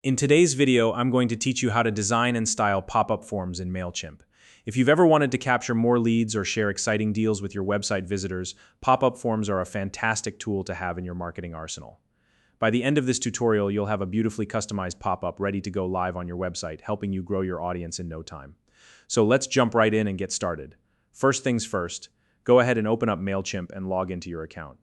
In today's video, I'm going to teach you how to design and style pop-up forms in Mailchimp. If you've ever wanted to capture more leads or share exciting deals with your website visitors, pop-up forms are a fantastic tool to have in your marketing arsenal. By the end of this tutorial, you'll have a beautifully customized pop-up ready to go live on your website, helping you grow your audience in no time. So let's jump right in and get started. First things first, go ahead and open up Mailchimp and log into your account.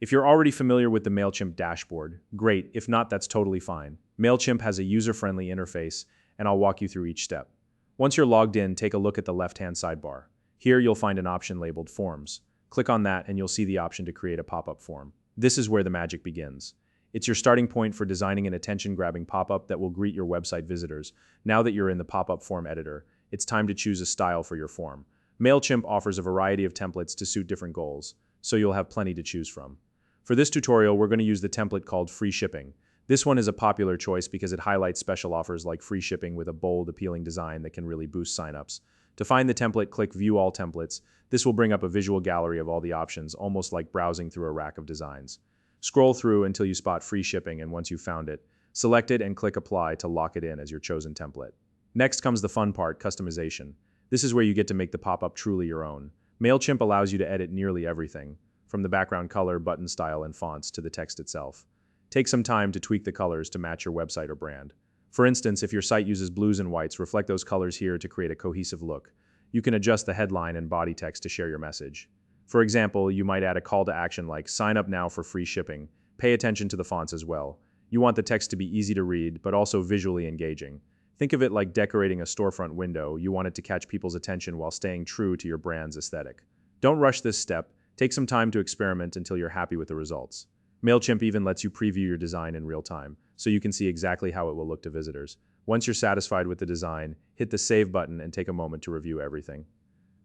If you're already familiar with the Mailchimp dashboard, great. If not, that's totally fine. Mailchimp has a user-friendly interface, and I'll walk you through each step. Once you're logged in, take a look at the left-hand sidebar. Here you'll find an option labeled Forms. Click on that and you'll see the option to create a pop-up form. This is where the magic begins. It's your starting point for designing an attention-grabbing pop-up that will greet your website visitors. Now that you're in the pop-up form editor, it's time to choose a style for your form. Mailchimp offers a variety of templates to suit different goals, so you'll have plenty to choose from. For this tutorial, we're going to use the template called Free Shipping. This one is a popular choice because it highlights special offers like free shipping with a bold, appealing design that can really boost signups. To find the template, click View All Templates. This will bring up a visual gallery of all the options, almost like browsing through a rack of designs. Scroll through until you spot free shipping, and once you've found it, select it and click Apply to lock it in as your chosen template. Next comes the fun part, customization. This is where you get to make the pop-up truly your own. Mailchimp allows you to edit nearly everything, from the background color, button style, and fonts to the text itself. Take some time to tweak the colors to match your website or brand. For instance, if your site uses blues and whites, reflect those colors here to create a cohesive look. You can adjust the headline and body text to share your message. For example, you might add a call to action like "Sign up now for free shipping." Pay attention to the fonts as well. You want the text to be easy to read, but also visually engaging. Think of it like decorating a storefront window. You want it to catch people's attention while staying true to your brand's aesthetic. Don't rush this step. Take some time to experiment until you're happy with the results. Mailchimp even lets you preview your design in real time, so you can see exactly how it will look to visitors. Once you're satisfied with the design, hit the Save button and take a moment to review everything.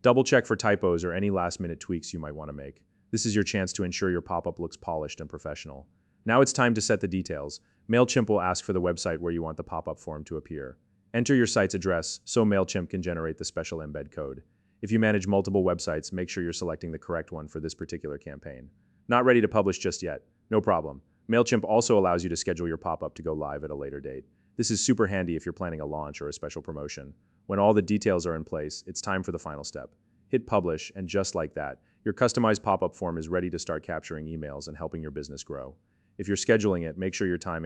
Double-check for typos or any last-minute tweaks you might want to make. This is your chance to ensure your pop-up looks polished and professional. Now it's time to set the details. Mailchimp will ask for the website where you want the pop-up form to appear. Enter your site's address so Mailchimp can generate the special embed code. If you manage multiple websites, make sure you're selecting the correct one for this particular campaign. Not ready to publish just yet? No problem. Mailchimp also allows you to schedule your pop-up to go live at a later date. This is super handy if you're planning a launch or a special promotion. When all the details are in place, it's time for the final step. Hit publish, and just like that, your customized pop-up form is ready to start capturing emails and helping your business grow. If you're scheduling it, make sure your timing